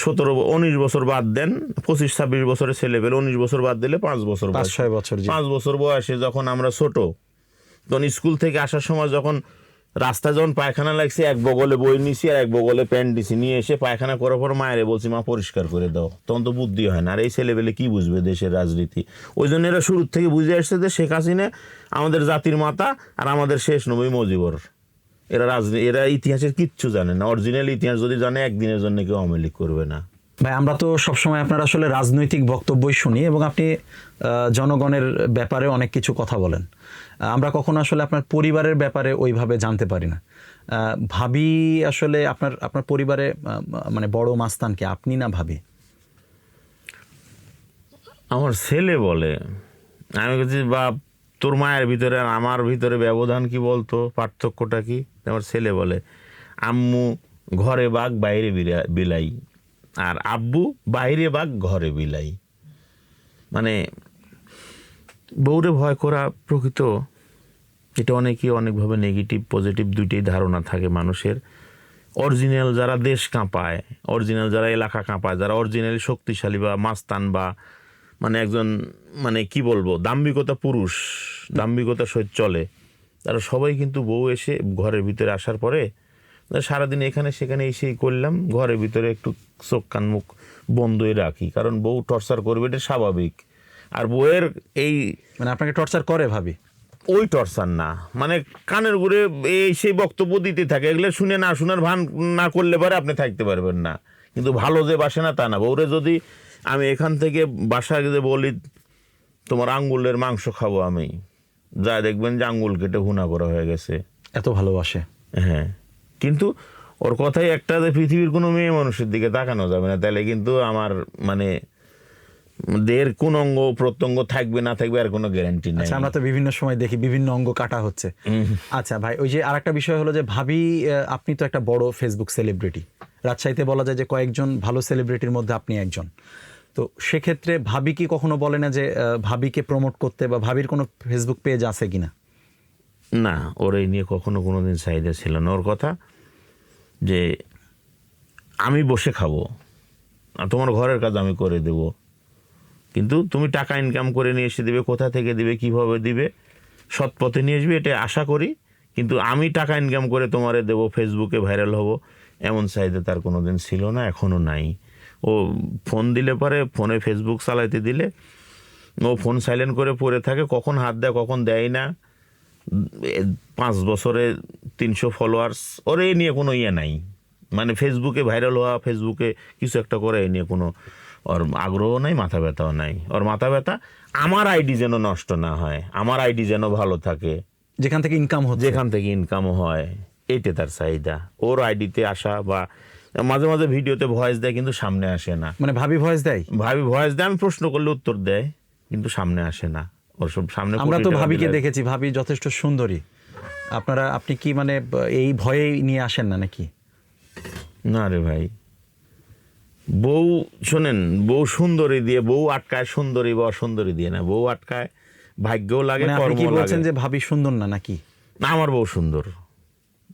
17-19 বছর বাদ দেন, 25-26 বছরের ছেলে পেলে 19 বছর বাদ দিলে 5 বছর, 5-6 বছর, 5 বছর বয়সে যখন আমরা ছোট, তখন স্কুল থেকে আসার সময় যখন রাস্তায় যখন পায়খানা লাগছে, এক বগলে বই নিছি আর এক বগলে প্যান্ট দিছি, নিয়ে এসে পায়খানা করার পর মায়েরে বলছি মা পরিষ্কার করে দাও। তখন তো বুদ্ধি হয় না। আর এই ছেলেবেলে কি বুঝবে দেশের রাজনীতি? ওই জন্য এরা শুরুর থেকে বুঝে আসছে যে শেখ হাসিনা আমাদের জাতির মাতা আর আমাদের শেষ নবী মুজিবর। এরা ইতিহাসের কিচ্ছু জানে না। অরিজিনাল ইতিহাস যদি জানে, একদিনের জন্য কেউ আওয়ামী লীগ করবে না। ভাই, আমরা তো সবসময় আপনার আসলে রাজনৈতিক বক্তব্যই শুনি এবং আপনি জনগণের ব্যাপারে অনেক কিছু কথা বলেন। আমরা কখনো আসলে আপনার পরিবারের ব্যাপারে ওইভাবে জানতে পারি না। ভাবি আসলে আপনার পরিবারে মানে বড় মাস্তান কি আপনি না ভাবি? আমার ছেলে বলে, আমি বলছি বাপ তোর মায়ের ভিতরে আর আমার ভিতরে ব্যবধান কি বলতো, পার্থক্যটা কি? আমার ছেলে বলে আম্মু ঘরে বাঘ বাইরে বিলাই, আর আব্বু বাইরে বাঘ ঘরে বিলাই। মানে বউরে ভয় করা প্রকৃত, এটা অনেকভাবে নেগেটিভ পজিটিভ দুইটাই ধারণা থাকে মানুষের। অরিজিনাল যারা দেশ কাঁপায়, অরিজিনাল যারা এলাকা কাঁপায়, যারা অরিজিনালি শক্তিশালী বা মাস্তান বা মানে একজন মানে কি বলবো দাম্ভিকতা পুরুষ, দাম্ভিকতা সহিত চলে, তারা সবাই কিন্তু বউ এসে ঘরের ভিতরে আসার পরে সারাদিন এখানে সেখানে এসেই করলাম, ঘরের ভিতরে একটু চোখ কান মুখ বন্ধই রাখি, কারণ বউ টর্চার করবে, এটা স্বাভাবিক। আর বউয়ের এই মানে আপনাকে টর্চার করে ভাবি? ওই টর্চার না, মানে কানের ঘুরে এই সেই বক্তব্য দিতে থাকে, এগুলো শুনে না শোনার ভান না করলে পরে আপনি থাকতে পারবেন না। কিন্তু ভালো যে বাসে না তা না। বউরে যদি আমি এখান থেকে বাসায় যে বলি তোমার আঙ্গুলের মাংস খাবো, আমি যা দেখবেন যে আঙ্গুল কেটে ভুনা করা হয়ে গেছে, এত ভালোবাসে। হ্যাঁ, কিন্তু ওর কথাই একটা যে পৃথিবীর কোনো মেয়ে মানুষের দিকে তাকানো যাবে না, তাহলে কিন্তু আমার মানে দেহের কোন অঙ্গ প্রত্যঙ্গ থাকবে না থাকবে আর কোনো গ্যারান্টি নেই। আচ্ছা, আমরা তো বিভিন্ন সময় দেখি বিভিন্ন অঙ্গ কাটা হচ্ছে। আচ্ছা ভাই, ওই যে আরেকটা বিষয় হলো যে ভাবি, আপনি তো একটা বড় ফেসবুক সেলিব্রিটি, রাজশাহীতে বলা যায় যে কয়েকজন ভালো সেলিব্রিটির মধ্যে আপনি একজন। তো সেক্ষেত্রে ভাবি কি কখনো বলে না যে ভাবিকে প্রমোট করতে, বা ভাবির কোনো ফেসবুক পেজ আছে কিনা? না, ওর এই নিয়ে কখনো কোনোদিন চাহিদা ছিল না। ওর কথা যে আমি বসে খাবো আর তোমার ঘরের কাজ আমি করে দেব, কিন্তু তুমি টাকা ইনকাম করে নিয়ে এসে দিবে, কোথা থেকে দিবে, কিভাবে দিবে, সৎ পথে নিয়ে আসবে, এটা আশা করি। কিন্তু আমি টাকা ইনকাম করে তোমারে দেবো, ফেসবুকে ভাইরাল হব, এমন চাহিদা তার কোনো দিন ছিল না, এখনও নাই। ও ফোন দিলে পরে ফোনে ফেসবুক চালাইতে দিলে ও ফোন সাইলেন্ট করে পড়ে থাকে, কখন হাত দেয় কখন দেয় না। 5 বছরে 300 ফলোয়ার্স, ওর এই নিয়ে কোনো ইয়ে নাই। মানে ফেসবুকে ভাইরাল হওয়া, ফেসবুকে কিছু একটা করে, এই নিয়ে কোনো ওর আগ্রহ নাই, মাথা ব্যথাও নাই। ওর মাথা ব্যথা আমার আইডি যেন নষ্ট না হয়, আমার আইডি যেন ভালো থাকে, যেখান থেকে ইনকাম হচ্ছে, যেখান থেকে ইনকামও হয়, এইটা তার চাহিদা। ওর আইডিতে আসা বা মাঝে মাঝে ভিডিওতে ভয়েস দেয় কিন্তু সামনে আসে না। মানে ভাবি ভয়েস দেয়? ভাবি ভয়েস দেয়, আমি প্রশ্ন করলে উত্তর দেয়, কিন্তু সামনে আসে না। ওর সব সামনে আমরা তো ভাবিকে দেখেছি, ভাবি যথেষ্ট সুন্দরী। আপনি কি মানে এই ভয়েই নিয়ে আসেন না নাকি? না রে ভাই, বউ শোনেন, বউ সুন্দরী দিয়ে বউ আটকায়, সুন্দরী বা অসুন্দরী দিয়ে না। বউ আটকায় ভাগ্যও লাগে, মানে আপনি কর্ম কি লাগে। বলছেন যে ভাবি সুন্দর না নাকি? না, আমার বউ সুন্দর,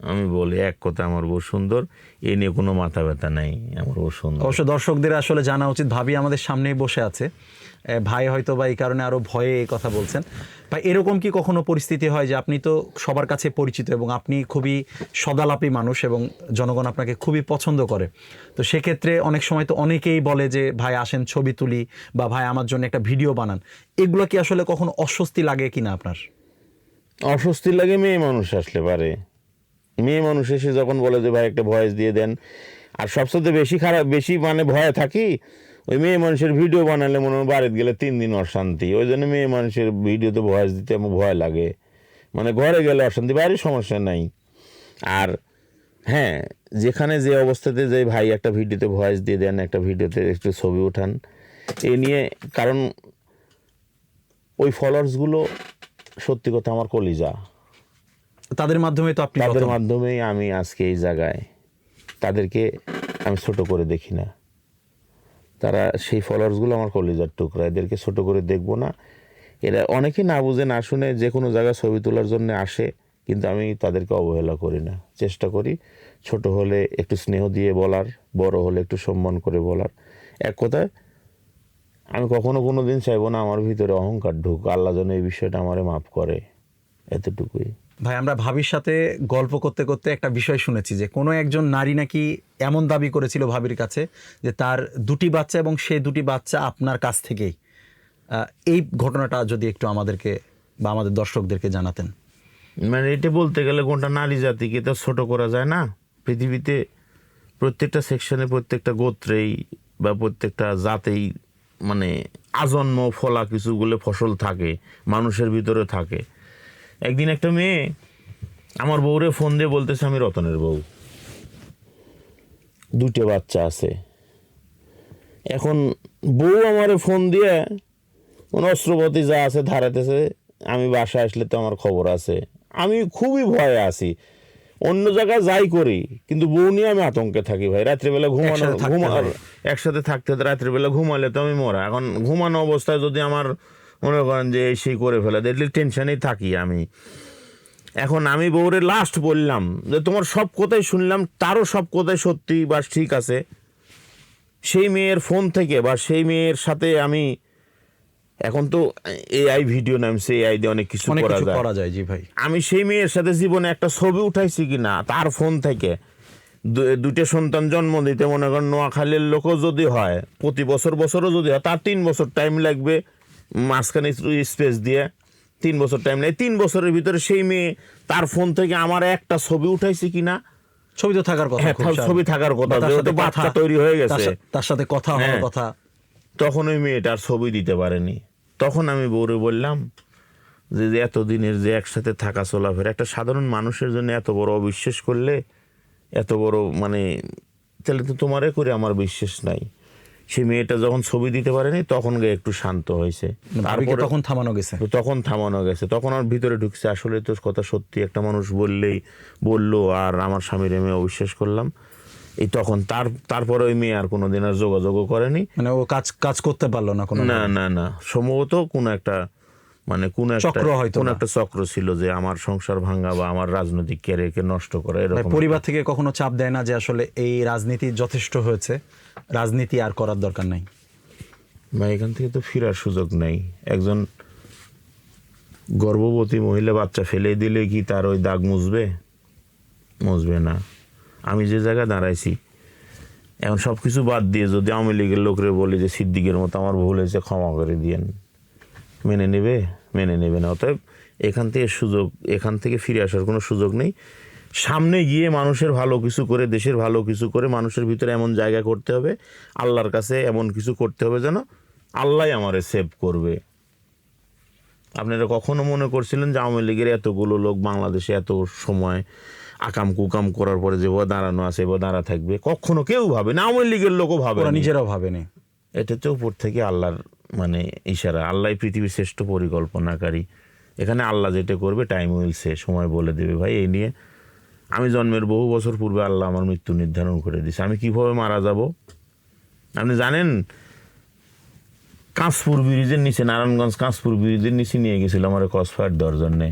আমি বলি এক কথা, আমার বউ সুন্দর, এ নিয়ে কোনো মাথা ব্যথা নাই, আমার বউ সুন্দর। অবশ্য দর্শকদের আসলে জানা উচিত, ভাবি আমাদের সামনেই বসে আছে, ভাই হয়তো বা এই কারণে আরো ভয়ে এই কথা বলছেন। ভাই, এরকম কি কখনো পরিস্থিতি হয় যে আপনি তো সবার কাছে পরিচিত এবং আপনি খুবই সদালাপী মানুষ এবং জনগণ আপনাকে খুবই পছন্দ করে, তো সেক্ষেত্রে অনেক সময় তো অনেকেই বলে যে ভাই আসেন ছবি তুলি বা ভাই আমার জন্য একটা ভিডিও বানান, এগুলো কি আসলে কখনো অস্বস্তি লাগে কিনা আপনার? অস্বস্তি লাগে মেয়ে মানুষ আসলে পারে, মেয়ে মানুষ এসে যখন বলে যে ভাই একটা ভয়েস দিয়ে দেন, আর সবচেয়ে বেশি খারাপ, বেশি মানে ভয়ে থাকি ওই মেয়ে মানুষের ভিডিও বানালে মনে হয় বাড়িতে গেলে 3 দিন অশান্তি, ওই জন্য মেয়ে মানুষের ভিডিওতে ভয়েস দিতে আমার ভয় লাগে, মানে ঘরে গেলে অশান্তি, বাইরে সমস্যা নাই। আর হ্যাঁ, যেখানে যে অবস্থাতে যে ভাই একটা ভিডিওতে ভয়েস দিয়ে দেন, একটা ভিডিওতে একটু ছবি ওঠান, এই নিয়ে, কারণ ওই ফলোয়ার্সগুলো সত্যি কথা আমার কলিজা, তাদের মাধ্যমে তো আপনি তাদের প্রথম। মাধ্যমেই আমি আজকে এই জায়গায়, তাদেরকে আমি ছোট করে দেখি না, তারা সেই ফলোয়ার্সগুলো আমার কলিজার টুকরা, এদেরকে ছোট করে দেখবো না। এরা অনেকে না বুঝে না শুনে যে কোনো জায়গায় ছবি তোলার জন্য আসে, কিন্তু আমি তাদেরকে অবহেলা করি না, চেষ্টা করি ছোট হলে একটু স্নেহ দিয়ে বলার, বড় হলে একটু সম্মান করে বলার। এক কথায় আমি কখনো কোনো দিন চাইবো না আমার ভিতরে অহংকার ঢুক, আল্লাহ যেন এই বিষয়টা আমারে মাফ করে, এতটুকুই। ভাই, আমরা ভাবির সাথে গল্প করতে করতে একটা বিষয় শুনেছি যে কোনো একজন নারী নাকি এমন দাবি করেছিল ভাবির কাছে যে তার 2টি বাচ্চা এবং সেই 2টি বাচ্চা আপনার কাছ থেকেই। এই ঘটনাটা যদি একটু আমাদেরকে বা আমাদের দর্শকদেরকে জানাতেন। মানে এটা বলতে গেলে কোনটা নারী জাতিকে তো ছোট করা যায় না। পৃথিবীতে প্রত্যেকটা সেকশনে, প্রত্যেকটা গোত্রেই বা প্রত্যেকটা জাতেই মানে আজন্ম ফলা কিছুগুলো ফসল থাকে, মানুষের ভিতরে থাকে। একদিন একটা মেয়ে আমার বউরে ফোন দিয়ে বলতেছে আমি রতনের বউ, 2টে বাচ্চা আছে। এখন বউ আমারে ফোন দিয়ে কোন অস্ত্রপাতি যা আছে ধারাতেছে, আমি বাসায় আসলে তো আমার খবর আছে, আমি খুবই ভয়ে আছি, অন্য জায়গায় যাই করি কিন্তু বউ নিয়ে আমি আতঙ্কে থাকি ভাই। রাত্রিবেলা একসাথে থাকতে রাত্রিবেলা ঘুমালে তো আমি মরা। এখন ঘুমানো অবস্থায় যদি আমার মনে করেন যে সেই করে ফেলে, দেখলে টেনশনেই থাকি আমি। এখন আমি বউরে লাস্ট বললাম যে তোমার সব কথাই শুনলাম, তারও সব কথাই সত্যি বা ঠিক আছে, সেই মেয়ের ফোন থেকে বা সেই মেয়ের সাথে আমি, এখন তো এআই ভিডিও নামছে, এআই দিয়ে অনেক কিছু করা যায়। জি ভাই, আমি সেই মেয়ের সাথে জীবনে একটা ছবি উঠাইছি কিনা তার ফোন থেকে, 2টে সন্তান জন্ম দিতে মনে করেন নোয়াখালীর লোকও যদি হয়, প্রতি বছরও যদি হয়, তার 3 বছর টাইম লাগবে, মাঝখানে স্পেস দিয়ে 3 বছর টাইম লাগে। 3 বছরের ভিতরে সেই মেয়ে তার ফোন থেকে আমার একটা ছবি উঠাইছি কিনা, ছবি তো থাকার কথা, ছবি থাকার কথা, যেহেতু বাচ্চা তৈরি হয়ে গেছে, তার সাথে কথা হওয়ার কথা। তখন ওই মেয়েটার ছবি দিতে পারেনি। তখন আমি বউরে বললাম যে এতদিনের যে একসাথে থাকা চলাফেরা, একটা সাধারণ মানুষের জন্য এত বড় অবিশ্বাস করলে, এত বড় মানে, তাহলে তো তোমারে করে আমার বিশ্বাস নাই। সেই মেয়েটা যখন ছবি দিতে পারেনি তখন গিয়ে একটু শান্ত হয়েছে, তারপরে তখন থামানো গেছে। তখন আমার ভিতরে ঢুকছে আসলে তো কথা সত্যি, একটা মানুষ বললো আর আমার স্বামীর আমি অবিশ্বাস করলাম। এই তখন তারপরে ওই মেয়ে আর কোনোদিন আর যোগাযোগও করেনি, মানে ও কাজ করতে পারলো না কোনো। না সম্ভবত কোনো একটা মানে কোন একটা চক্র ছিল যে আমার সংসার ভাঙা বা আমার রাজনৈতিক ক্যারিয়ারকে নষ্ট করা, এরকম। পরিবার থেকে কখনো চাপ দেয় না যে আসলে এই রাজনীতি যথেষ্ট হয়েছে, রাজনীতি আর করার দরকার নাই? বা এখান থেকে তো ফেরার সুযোগ নেই। একজন গর্ভবতী মহিলা বাচ্চা ফেলে দিলে কি তার ওই দাগ মুছবে না। আমি যে জায়গায় দাঁড়াইছি এখন সব কিছু বাদ দিয়ে যদি আওয়ামী লীগের লোকরে বলি যে সিদ্দিকের মতো আমার ভুল হয়েছে, ক্ষমা করে দিয়েন, মেনে নেবে না। অতএব এখান থেকে ফিরে আসার কোনো সুযোগ নেই। সামনে গিয়ে মানুষের ভালো কিছু করে, দেশের ভালো কিছু করে, মানুষের ভিতরে এমন জায়গা করতে হবে, আল্লাহর কাছে এমন কিছু করতে হবে যেন আল্লাহ আমারে সেভ করবে। আপনারা কখনো মনে করছিলেন যে আওয়ামী লীগের এতগুলো লোক বাংলাদেশে এত সময় আকাম কুকাম করার পরে যে দাঁড়ানো আছে দাঁড়া থাকবে? কখনো কেউ ভাবে না, আওয়ামী লীগের লোকও ভাবে, নিজেরাও ভাবেনি। এটা তো উপর থেকে আল্লাহর মানে ইশারা। আল্লাহ পৃথিবীর শ্রেষ্ঠ পরিকল্পনাকারী। এখানে আল্লাহ যেটা করবে টাইম উইল সে, সময় বলে দেবে ভাই। এই নিয়ে আমি জন্মের বহু বছর পূর্বে আল্লাহ আমার মৃত্যু নির্ধারণ করে দিয়েছে। আমি কিভাবে মারা যাব আপনি জানেন? কাঁচপুর ব্রিজের নিচে, নারায়ণগঞ্জ কাঁচপুর ব্রিজের নিচে নিয়ে গেছিল আমার ক্রসফায়ার দেওয়ার জন্যে।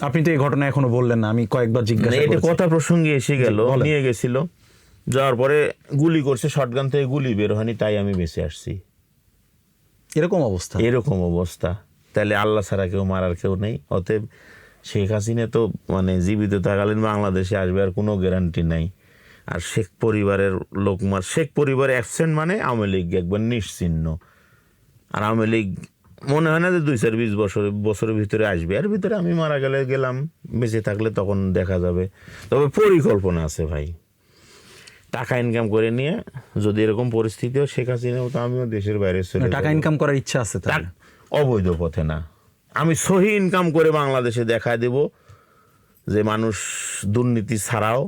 আপনি তো এই ঘটনা এখনো বললেন না, আমি কয়েকবার জিজ্ঞাসা এটা করেছি। কথা প্রসঙ্গে এসে গেল, জি, বলেন। নিয়ে গেছিল, যাওয়ার পরে গুলি করছে, শটগান থেকে গুলি বের হয়নি, তাই আমি বেঁচে আসছি। এরকম অবস্থা? এরকম অবস্থা, তাহলে আল্লাহ ছাড়া কেউ মারার কেউ নেই। অতএব শেখ হাসিনা তো মানে জীবিত থাকালীন বাংলাদেশে আসবে আর কোনো গ্যারান্টি নাই। আর শেখ পরিবারের লোক শেখ পরিবার অ্যাবসেন্ট মানে আওয়ামী লীগ একবার নিশ্চিহ্ন। আর আওয়ামী লীগ মনে হয় না যে 2-20 বছরের ভিতরে আসবে। আর ভিতরে আমি মারা গেলাম, বেঁচে থাকলে তখন দেখা যাবে। তবে পরিকল্পনা আছে ভাই, টাকা ইনকাম করে নিয়ে যদি এরকম পরিস্থিতি হয়, শেখ হাসিনাও তো আমিও দেশের বাইরে চলে টাকা যাবো। ইনকাম করার ইচ্ছা আছে তার? অবৈধ পথে না, আমি সহি ইনকাম করে বাংলাদেশে দেখায় দেব যে মানুষ দুর্নীতি ছাড়াও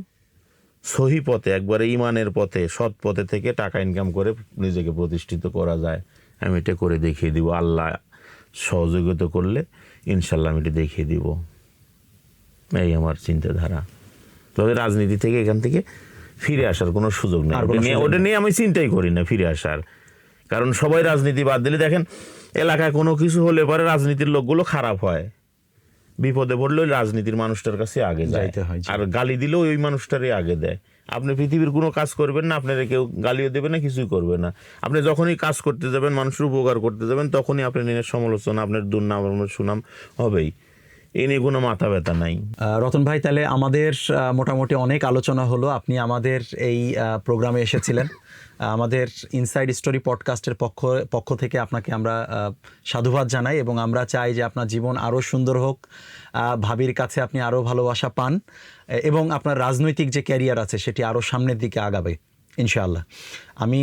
সহি পথে, একবারে ইমানের পথে, সৎ পথে থেকে টাকা ইনকাম করে নিজেকে প্রতিষ্ঠিত করা যায়। আমি এটা করে দেখিয়ে দিব, আল্লাহ সহযোগিতা করলে ইনশাল্লাহ আমি এটা দেখিয়ে দিব। এই আমার চিন্তাধারা। তবে রাজনীতি থেকে এখান থেকে ফিরে আসার কোনো সুযোগ নেই, ওটা নিয়ে আমি চিন্তাই করি না ফিরে আসার। কারণ সবাই রাজনীতি বাদ দিলে দেখেন এলাকায় কোনো কিছু হলে পরে রাজনীতির লোকগুলো খারাপ হয়, বিপদে পড়লে ওই রাজনীতির মানুষটার কাছে আগে যায়, আর গালি দিলেও ওই মানুষটারই আগে দেয়। আপনি পৃথিবীর কোনো কাজ করবেন না, আপনারা কেউ গালিও দেবে না, কিছুই করবে না। আপনি যখনই কাজ করতে যাবেন, মানুষের উপকার করতে যাবেন, তখনই আপনি নিজের সমালোচনা, আপনার দুর্নাম, আপনার সুনাম হবেই। এ নিয়ে কোনো মাথা ব্যথা নাই। রতন ভাই, তাহলে আমাদের মোটামুটি অনেক আলোচনা হলো। আপনি আমাদের এই প্রোগ্রামে এসেছিলেন। আমাদের ইনসাইড স্টোরি পডকাস্টের পক্ষ থেকে আপনাকে আমরা সাধুবাদ জানাই, এবং আমরা চাই যে আপনার জীবন আরও সুন্দর হোক, ভাবির কাছে আপনি আরও ভালোবাসা পান, এবং আপনার রাজনৈতিক যে ক্যারিয়ার আছে সেটি আরও সামনের দিকে আগাবে ইনশাআল্লাহ। আমি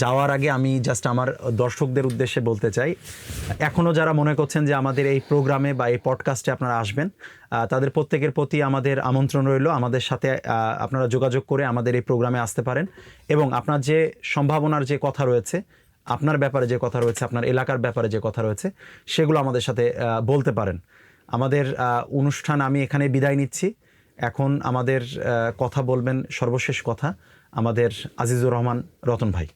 যাওয়ার আগে আমি জাস্ট আমার দর্শকদের উদ্দেশ্যে বলতে চাই, এখনও যারা মনে করছেন যে আমাদের এই প্রোগ্রামে বা এই পডকাস্টে আপনারা আসবেন, তাদের প্রত্যেকের প্রতি আমাদের আমন্ত্রণ রইল। আমাদের সাথে আপনারা যোগাযোগ করে আমাদের এই প্রোগ্রামে আসতে পারেন, এবং আপনার যে সম্ভাবনার যে কথা রয়েছে, আপনার ব্যাপারে যে কথা রয়েছে, আপনার এলাকার ব্যাপারে যে কথা রয়েছে, সেগুলো আমাদের সাথে বলতে পারেন। আমাদের অনুষ্ঠান আমি এখানে বিদায় নিচ্ছি। এখন আমাদের কথা বলবেন, সর্বশেষ কথা, আমাদের আজিজুর রহমান রতন ভাই।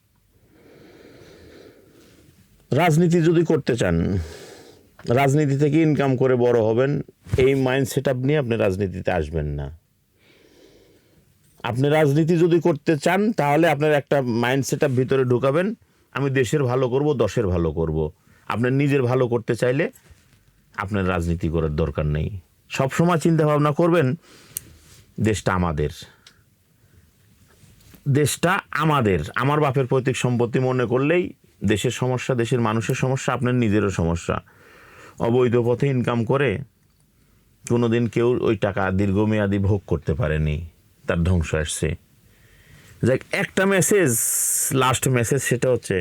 রাজনীতি যদি করতে চান, রাজনীতি থেকে ইনকাম করে বড় হবেন, এই মাইন্ড সেট আপ নিয়ে আপনি রাজনীতিতে আসবেন না। আপনি রাজনীতি যদি করতে চান, তাহলে আপনার একটা মাইন্ড সেট আপ ভিতরে ঢুকাবেন, আমি দেশের ভালো করব, দশের ভালো করব। আপনার নিজের ভালো করতে চাইলে আপনার রাজনীতি করার দরকার নেই। সবসময় চিন্তা ভাবনা করবেন দেশটা আমাদের, দেশটা আমাদের। আমার বাপের পৈতৃক সম্পত্তি মনে করলেই দেশের সমস্যা, দেশের মানুষের সমস্যা, আপনার নিজেরও সমস্যা। অবৈধ পথে ইনকাম করে কোনোদিন কেউ ওই টাকা দীর্ঘমেয়াদী ভোগ করতে পারেনি, তার ধ্বংস আসছে। যাক, একটা মেসেজ, লাস্ট মেসেজ, সেটা হচ্ছে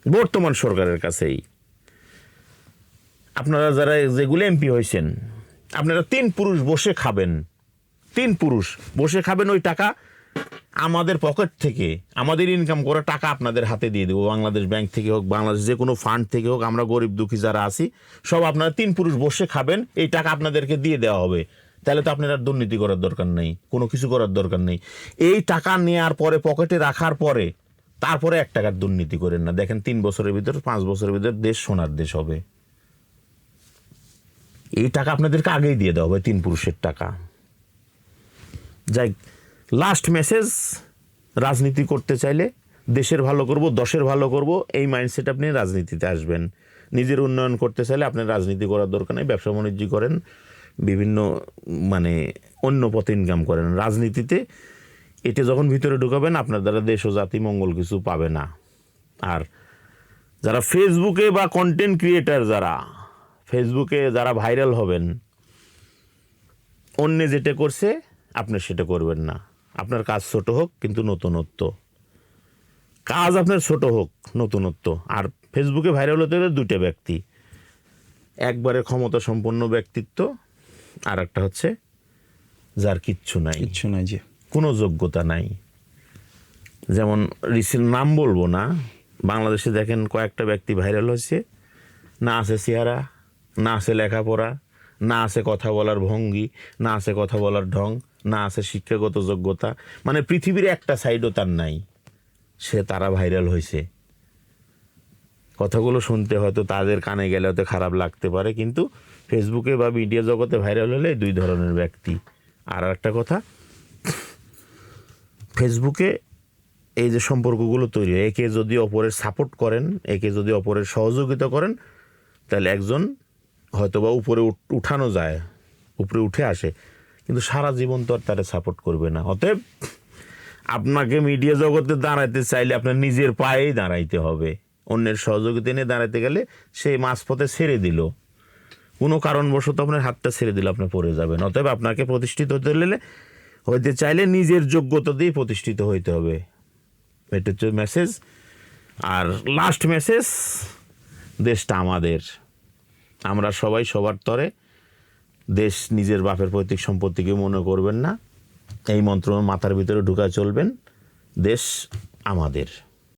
বর্তমান সরকারের কাছেই। আপনারা যারা যেগুলো এমপি হয়েছেন, আপনারা 3 পুরুষ বসে খাবেন, 3 পুরুষ বসে খাবেন, ওই টাকা আমাদের পকেট থেকে, আমাদের ইনকাম করা টাকা আপনাদের হাতে দিয়ে দেবো। বাংলাদেশ ব্যাংক থেকে হোক, বাংলাদেশ যে কোনো ফান্ড থেকে হোক, আমরা গরিব দুঃখী যারা আছি সব আপনারা 3 পুরুষ বসে খাবেন, এই টাকা আপনাদেরকে দিয়ে দেওয়া হবে। তাহলে তো আপনার আর দুর্নীতি করার দরকার নেই, কোনো কিছু করার দরকার নেই। এই টাকা নেওয়ার পরে, পকেটে রাখার পরে, তারপরে 1 টাকার দুর্নীতি করেন না। দেখেন 3 বছরের ভিতর, 5 বছরের ভিতর দেশ সোনার দেশ হবে। এই টাকা আপনাদেরকে আগেই দিয়ে দেওয়া হবে, 3 পুরুষের টাকা। যাই, লাস্ট মেসেজ, রাজনীতি করতে চাইলে দেশের ভালো করব, দশের ভালো করব, এই মাইন্ডসেট আপনি রাজনীতিতে আসবেন। নিজের উন্নয়ন করতে চাইলে আপনার রাজনীতি করার দরকার নেই, ব্যবসা বাণিজ্য করেন, বিভিন্ন অন্য পথে ইনকাম করেন। রাজনীতিতে এটা যখন ভিতরে ঢুকাবেন, আপনার দ্বারা দেশ ও জাতি মঙ্গল কিছু পাবে না। আর যারা ফেসবুকে বা কন্টেন্ট ক্রিয়েটার, যারা ফেসবুকে যারা ভাইরাল হবেন, অন্য যেটা করছে আপনি সেটা করবেন না। আপনার কাজ ছোট হোক কিন্তু নতুনত্ব, কাজ আপনার ছোট হোক, নতুনত্ব। আর ফেসবুকে ভাইরাল হতে হলে 2টা ব্যক্তি, একবারে ক্ষমতা সম্পন্ন ব্যক্তিত্ব, আর একটা হচ্ছে যার কিচ্ছু নাই, যে কোনো যোগ্যতা নাই। যেমন রিসেন্ট নাম বলবো না, বাংলাদেশে দেখেন কয়েকটা ব্যক্তি ভাইরাল হয়েছে, না আছে চেহারা, না আছে লেখাপড়া, না আছে কথা বলার ভঙ্গি, না আছে কথা বলার ঢং, না আছে শিক্ষাগত যোগ্যতা, মানে পৃথিবীর একটা সাইডও তার নাই, তারা ভাইরাল হয়েছে। কথাগুলো শুনতে হয়তো তাদের কানে গেলে হয়তো খারাপ লাগতে পারে, কিন্তু ফেসবুকে বা মিডিয়া জগতে ভাইরাল হলে দুই ধরনের ব্যক্তি। আর একটা কথা, ফেসবুকে এই যে সম্পর্কগুলো তৈরি হয়, একে যদি অপরের সাপোর্ট করেন, একে যদি অপরের সহযোগিতা করেন, তাহলে একজন হয়তোবা উপরে উঠানো যায়, উপরে উঠে আসে, কিন্তু সারা জীবন তো আর তারা সাপোর্ট করবে না। অতএব আপনাকে মিডিয়া জগতে দাঁড়াইতে চাইলে আপনার নিজের পায়েই দাঁড়াইতে হবে। অন্যের সহযোগিতা নিয়ে দাঁড়াতে গেলে সেই মাঝপথে ছেড়ে দিল, কোনো কারণবশত আপনার হাতটা ছেড়ে দিলে আপনি পড়ে যাবেন। অতএব আপনাকে প্রতিষ্ঠিত হইতে চাইলে নিজের যোগ্যতা দিয়ে প্রতিষ্ঠিত হইতে হবে। এটা হচ্ছে মেসেজ। আর লাস্ট মেসেজ, দেশটা আমাদের, আমরা সবাই সবার তরে, দেশ নিজের বাপের পৈতৃক সম্পত্তিকে মনে করবেন না, এই মন্ত্র মাথার ভিতরে ঢুকায় চলবেন, দেশ আমাদের।